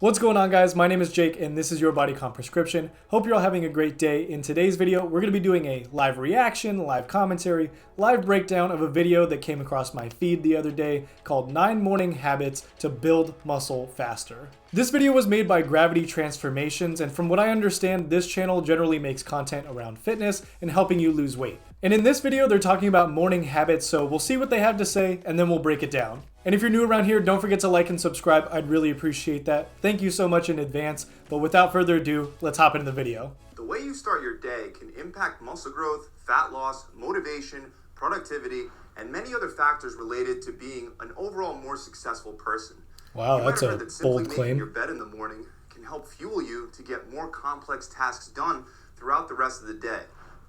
What's going on, guys? My name is Jake and this is your Body Comp Prescription. Hope you're all having a great day. In today's video, we're going to be doing a live reaction, live commentary, live breakdown of a video that came across my feed the other day called 9 Morning Habits to Build Muscle Faster. This video was made by Gravitytransformations, and from what I understand, this channel generally makes content around fitness and helping you lose weight. And in this video, they're talking about morning habits, so we'll see what they have to say and then we'll break it down. And if you're new around here, don't forget to like and subscribe. I'd really appreciate that. Thank you so much in advance. But without further ado, let's hop into the video. The way you start your day can impact muscle growth, fat loss, motivation, productivity, and many other factors related to being an overall more successful person. Wow, that's a bold claim. Making your bed in the morning can help fuel you to get more complex tasks done throughout the rest of the day.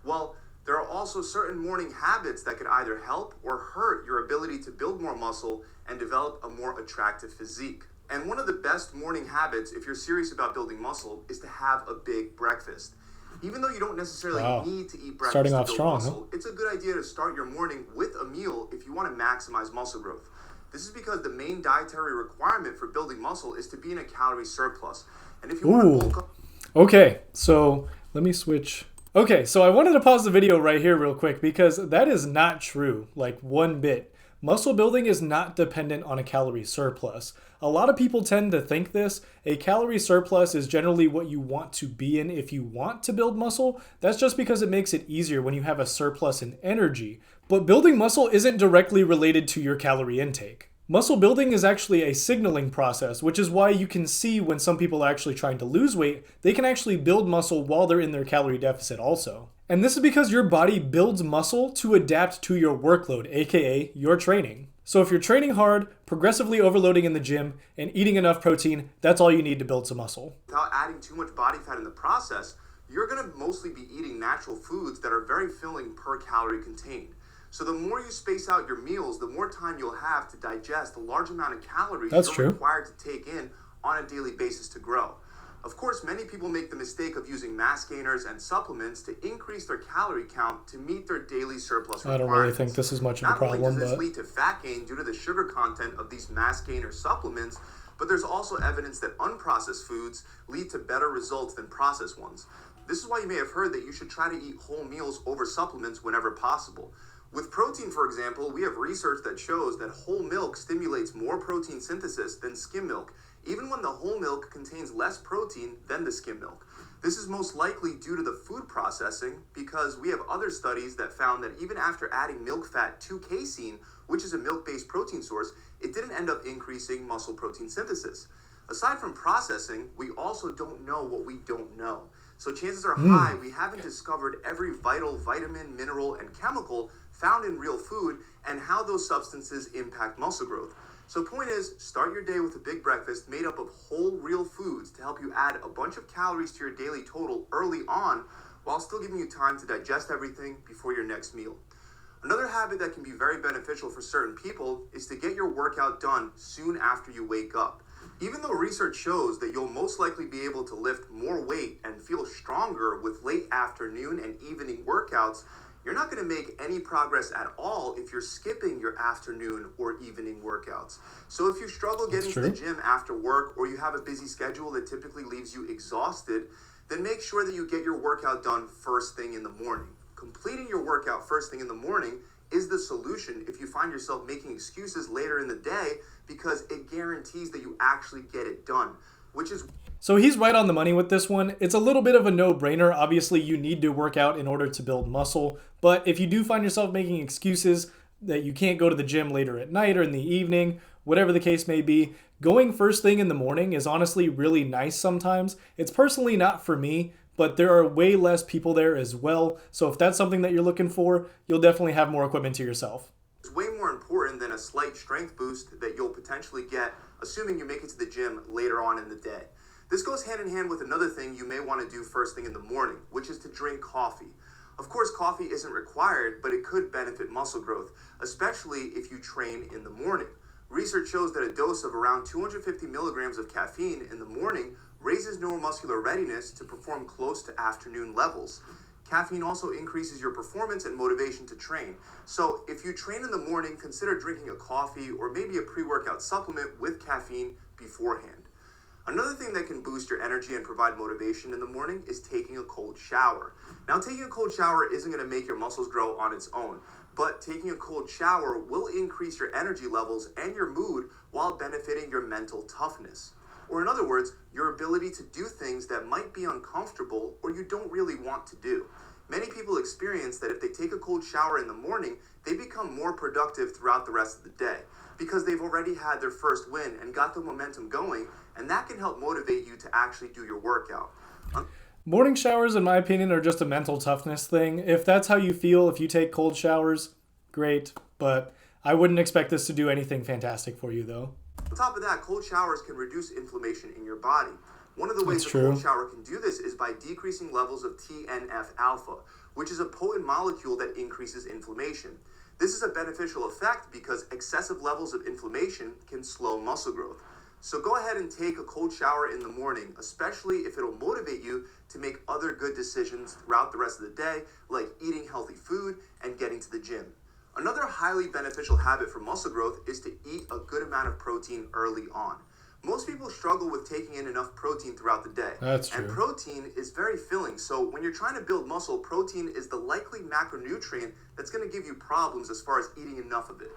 Well, there are also certain morning habits that could either help or hurt your ability to build more muscle and develop a more attractive physique. And one of the best morning habits, if you're serious about building muscle, is to have a big breakfast. Even though you don't necessarily need to eat breakfast Starting to off build strong, muscle, it's a good idea to start your morning with a meal if you want to maximize muscle growth. This is because the main dietary requirement for building muscle is to be in a calorie surplus. And if you want to bulk up... Okay, so let me switch. Okay, so I wanted to pause the video right here real quick because that is not true, like one bit. Muscle building is not dependent on a calorie surplus. A lot of people tend to think this. A calorie surplus is generally what you want to be in if you want to build muscle. That's just because it makes it easier when you have a surplus in energy. But building muscle isn't directly related to your calorie intake. Muscle building is actually a signaling process, which is why you can see when some people are actually trying to lose weight, they can actually build muscle while they're in their calorie deficit also. And this is because your body builds muscle to adapt to your workload, aka your training. So if you're training hard, progressively overloading in the gym, and eating enough protein, that's all you need to build some muscle. Without adding too much body fat in the process, you're going to mostly be eating natural foods that are very filling per calorie contained. So the more you space out your meals, the more time you'll have to digest the large amount of calories you're required to take in on a daily basis to grow. Of course, many people make the mistake of using mass gainers and supplements to increase their calorie count to meet their daily surplus requirements. I don't really think this is much of a problem. Not only does this lead to fat gain due to the sugar content of these mass gainer supplements, but there's also evidence that unprocessed foods lead to better results than processed ones. This is why you may have heard that you should try to eat whole meals over supplements whenever possible. With protein, for example, we have research that shows that whole milk stimulates more protein synthesis than skim milk, even when the whole milk contains less protein than the skim milk. This is most likely due to the food processing because we have other studies that found that even after adding milk fat to casein, which is a milk-based protein source, it didn't end up increasing muscle protein synthesis. Aside from processing, we also don't know what we don't know. So chances are high we haven't discovered every vital vitamin, mineral, and chemical found in real food and how those substances impact muscle growth. So point is, start your day with a big breakfast made up of whole real foods to help you add a bunch of calories to your daily total early on while still giving you time to digest everything before your next meal. Another habit that can be very beneficial for certain people is to get your workout done soon after you wake up. Even though research shows that you'll most likely be able to lift more weight and feel stronger with late afternoon and evening workouts, you're not going to make any progress at all if you're skipping your afternoon or evening workouts. So if you struggle getting to the gym after work or you have a busy schedule that typically leaves you exhausted, then make sure that you get your workout done first thing in the morning. Completing your workout first thing in the morning is the solution if you find yourself making excuses later in the day because it guarantees that you actually get it done, which is... So he's right on the money with this one. It's a little bit of a no-brainer. Obviously, you need to work out in order to build muscle. But if you do find yourself making excuses that you can't go to the gym later at night or in the evening, whatever the case may be, going first thing in the morning is honestly really nice sometimes. It's personally not for me, but there are way less people there as well. So if that's something that you're looking for, you'll definitely have more equipment to yourself. It's way more important than a slight strength boost that you'll potentially get, assuming you make it to the gym later on in the day. This goes hand in hand with another thing you may want to do first thing in the morning, which is to drink coffee. Of course, coffee isn't required, but it could benefit muscle growth, especially if you train in the morning. Research shows that a dose of around 250 milligrams of caffeine in the morning raises neuromuscular readiness to perform close to afternoon levels. Caffeine also increases your performance and motivation to train. So if you train in the morning, consider drinking a coffee or maybe a pre-workout supplement with caffeine beforehand. Another thing that can boost your energy and provide motivation in the morning is taking a cold shower. Now, taking a cold shower isn't going to make your muscles grow on its own, but taking a cold shower will increase your energy levels and your mood while benefiting your mental toughness. Or in other words, your ability to do things that might be uncomfortable or you don't really want to do. Many people experience that if they take a cold shower in the morning, they become more productive throughout the rest of the day because they've already had their first win and got the momentum going, and that can help motivate you to actually do your workout. Morning showers, in my opinion, are just a mental toughness thing. If that's how you feel, if you take cold showers, great, but I wouldn't expect this to do anything fantastic for you, though. On top of that, cold showers can reduce inflammation in your body. One of the ways a cold shower can do this is by decreasing levels of TNF-alpha, which is a potent molecule that increases inflammation. This is a beneficial effect because excessive levels of inflammation can slow muscle growth. So go ahead and take a cold shower in the morning, especially if it'll motivate you to make other good decisions throughout the rest of the day, like eating healthy food and getting to the gym. Another highly beneficial habit for muscle growth is to eat a good amount of protein early on. Most people struggle with taking in enough protein throughout the day. That's true. And protein is very filling. So when you're trying to build muscle, protein is the likely macronutrient that's going to give you problems as far as eating enough of it.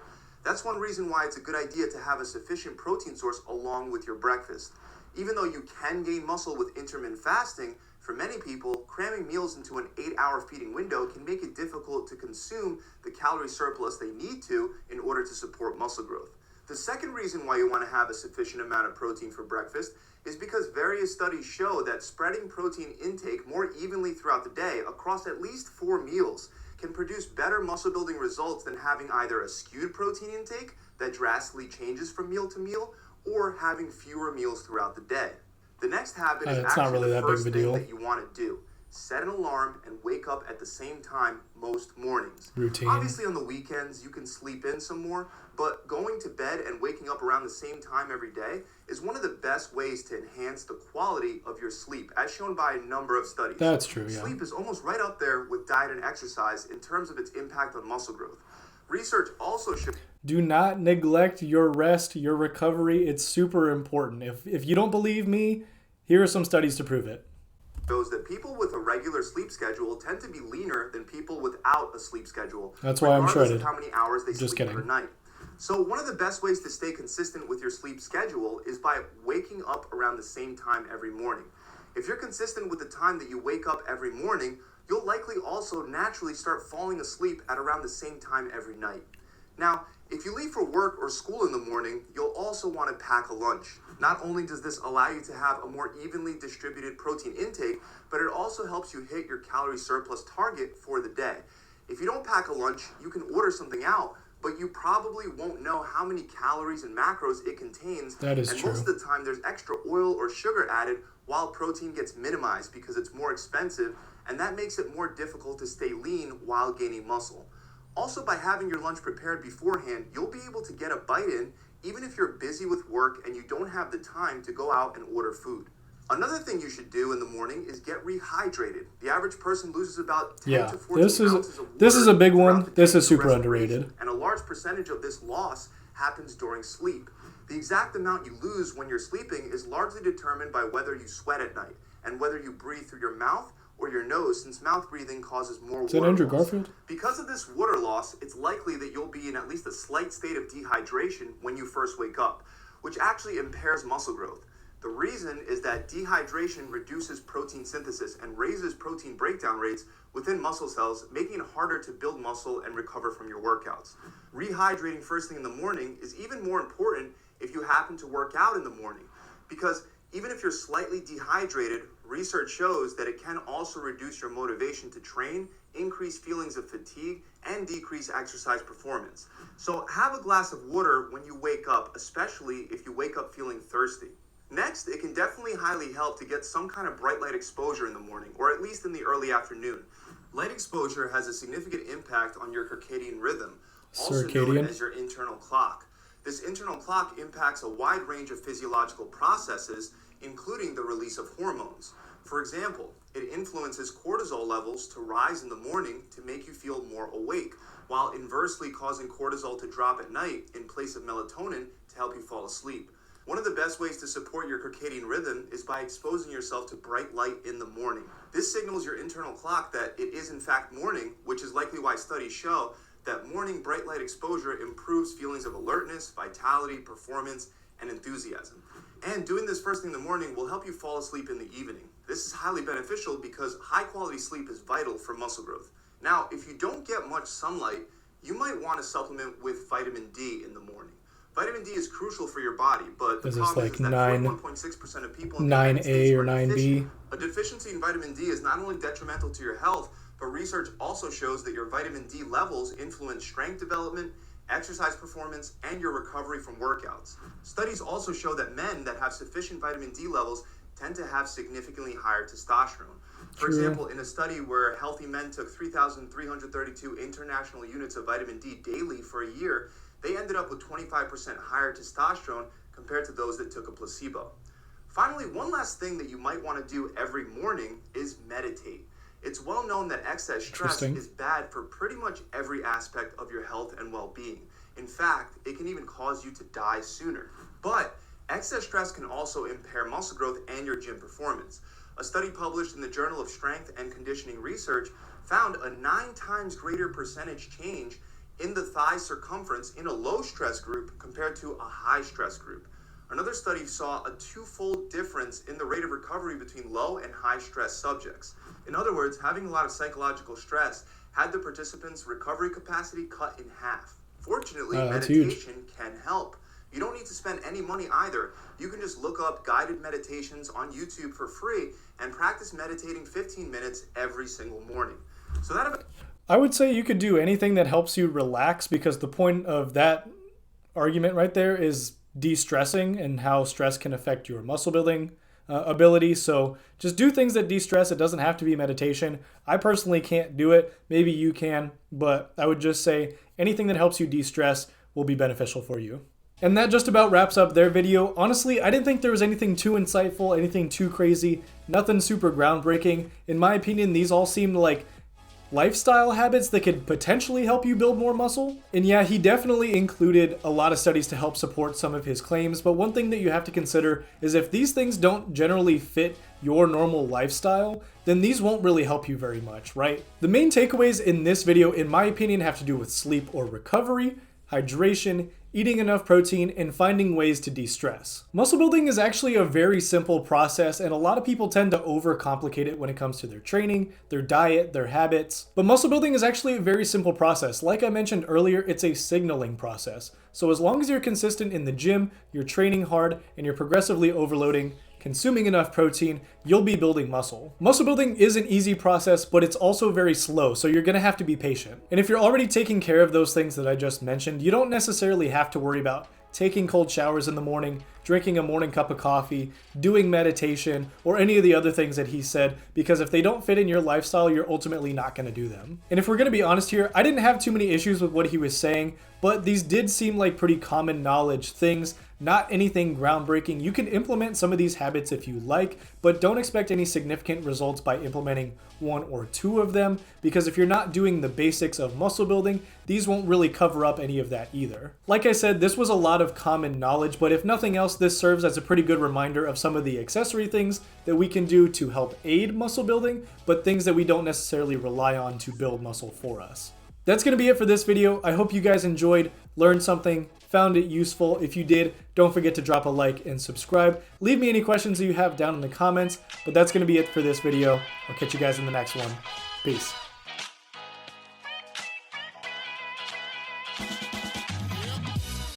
That's one reason why it's a good idea to have a sufficient protein source along with your breakfast. Even though you can gain muscle with intermittent fasting, for many people, cramming meals into an 8-hour feeding window can make it difficult to consume the calorie surplus they need to in order to support muscle growth. The second reason why you want to have a sufficient amount of protein for breakfast is because various studies show that spreading protein intake more evenly throughout the day across at least 4 meals can produce better muscle building results than having either a skewed protein intake that drastically changes from meal to meal or having fewer meals throughout the day. The next habit is actually the first thing that you want to do. Set an alarm and wake up at the same time most mornings. Routine. Obviously on the weekends you can sleep in some more, but going to bed and waking up around the same time every day is one of the best ways to enhance the quality of your sleep, as shown by a number of studies. That's true, yeah. Sleep is almost right up there with diet and exercise in terms of its impact on muscle growth. Research also shows... Do not neglect your rest, your recovery. It's super important. If you don't believe me, here are some studies to prove it. Shows that people with a regular sleep schedule tend to be leaner than people without a sleep schedule. That's why I'm shredded. Regardless of how many hours they Just sleep kidding. per night. So one of the best ways to stay consistent with your sleep schedule is by waking up around the same time every morning. If you're consistent with the time that you wake up every morning, you'll likely also naturally start falling asleep at around the same time every night. Now, if you leave for work or school in the morning, you'll also want to pack a lunch. Not only does this allow you to have a more evenly distributed protein intake, but it also helps you hit your calorie surplus target for the day. If you don't pack a lunch, you can order something out, but you probably won't know how many calories and macros it contains. That is and true. most of the time there's extra oil or sugar added while protein gets minimized because it's more expensive, and that makes it more difficult to stay lean while gaining muscle. Also, by having your lunch prepared beforehand, you'll be able to get a bite in even if you're busy with work and you don't have the time to go out and order food. Another thing you should do in the morning is get rehydrated. The average person loses about 10 to 14 ounces of water. This is a big one. throughout the This day is for super underrated. respiration, and a large percentage of this loss happens during sleep. The exact amount you lose when you're sleeping is largely determined by whether you sweat at night and whether you breathe through your mouth or your nose, since mouth breathing causes more water loss. Is that Andrew Garfield? Because of this water loss, it's likely that you'll be in at least a slight state of dehydration when you first wake up, which actually impairs muscle growth. The reason is that dehydration reduces protein synthesis and raises protein breakdown rates within muscle cells, making it harder to build muscle and recover from your workouts. Rehydrating first thing in the morning is even more important if you happen to work out in the morning, because even if you're slightly dehydrated, research shows that it can also reduce your motivation to train, increase feelings of fatigue, and decrease exercise performance. So have a glass of water when you wake up, especially if you wake up feeling thirsty. Next, it can definitely highly help to get some kind of bright light exposure in the morning, or at least in the early afternoon. Light exposure has a significant impact on your circadian rhythm, also known as your internal clock. This internal clock impacts a wide range of physiological processes, including the release of hormones. For example, it influences cortisol levels to rise in the morning to make you feel more awake, while inversely causing cortisol to drop at night in place of melatonin to help you fall asleep. One of the best ways to support your circadian rhythm is by exposing yourself to bright light in the morning. This signals your internal clock that it is in fact morning, which is likely why studies show that morning bright light exposure improves feelings of alertness, vitality, performance, and enthusiasm. And doing this first thing in the morning will help you fall asleep in the evening. This is highly beneficial because high quality sleep is vital for muscle growth. Now, if you don't get much sunlight, you might want to supplement with vitamin D in the morning. Vitamin D is crucial for your body, but the problem is that 41.6% of people in the United States are deficient. A deficiency in vitamin D is not only detrimental to your health, but research also shows that your vitamin D levels influence strength development, exercise performance, and your recovery from workouts. Studies also show that men that have sufficient vitamin D levels tend to have significantly higher testosterone. For example, in a study where healthy men took 3,332 international units of vitamin D daily for a year, they ended up with 25% higher testosterone compared to those that took a placebo. Finally, one last thing that you might want to do every morning is meditate. It's well known that excess stress is bad for pretty much every aspect of your health and well-being. In fact, it can even cause you to die sooner. But excess stress can also impair muscle growth and your gym performance. A study published in the Journal of Strength and Conditioning Research found a 9 times greater percentage change in the thigh circumference in a low stress group compared to a high stress group. Another study saw a 2-fold difference in the rate of recovery between low and high stress subjects. In other words, having a lot of psychological stress had the participants' recovery capacity cut in half. Fortunately, meditation can help. You don't need to spend any money either. You can just look up guided meditations on YouTube for free and practice meditating 15 minutes every single morning. I would say you could do anything that helps you relax, because the point of that argument right there is de-stressing and how stress can affect your muscle building ability. So just do things that de-stress. It doesn't have to be meditation. I personally can't do it. Maybe you can, but I would just say anything that helps you de-stress will be beneficial for you. And that just about wraps up their video. Honestly, I didn't think there was anything too insightful, anything too crazy, nothing super groundbreaking. In my opinion, these all seemed like lifestyle habits that could potentially help you build more muscle. And yeah, he definitely included a lot of studies to help support some of his claims, but one thing that you have to consider is if these things don't generally fit your normal lifestyle, then these won't really help you very much, right? The main takeaways in this video, in my opinion, have to do with sleep or recovery, hydration, eating enough protein, and finding ways to de-stress. Muscle building is actually a very simple process, and a lot of people tend to overcomplicate it when it comes to their training, their diet, their habits. But muscle building is actually a very simple process. Like I mentioned earlier, it's a signaling process. So as long as you're consistent in the gym, you're training hard, and you're progressively overloading, consuming enough protein, you'll be building muscle. Muscle building is an easy process, but it's also very slow, so you're gonna have to be patient. And if you're already taking care of those things that I just mentioned, you don't necessarily have to worry about taking cold showers in the morning, drinking a morning cup of coffee, doing meditation, or any of the other things that he said, because if they don't fit in your lifestyle, you're ultimately not gonna do them. And if we're gonna be honest here, I didn't have too many issues with what he was saying, but these did seem like pretty common knowledge things, not anything groundbreaking. You can implement some of these habits if you like, but don't expect any significant results by implementing 1 or 2 of them, because if you're not doing the basics of muscle building, these won't really cover up any of that either. Like I said, this was a lot of common knowledge, but if nothing else, this serves as a pretty good reminder of some of the accessory things that we can do to help aid muscle building, but things that we don't necessarily rely on to build muscle for us. That's going to be it for this video. I hope you guys enjoyed, learned something, found it useful. If you did, don't forget to drop a like and subscribe. Leave me any questions that you have down in the comments, but that's going to be it for this video. I'll catch you guys in the next one. Peace.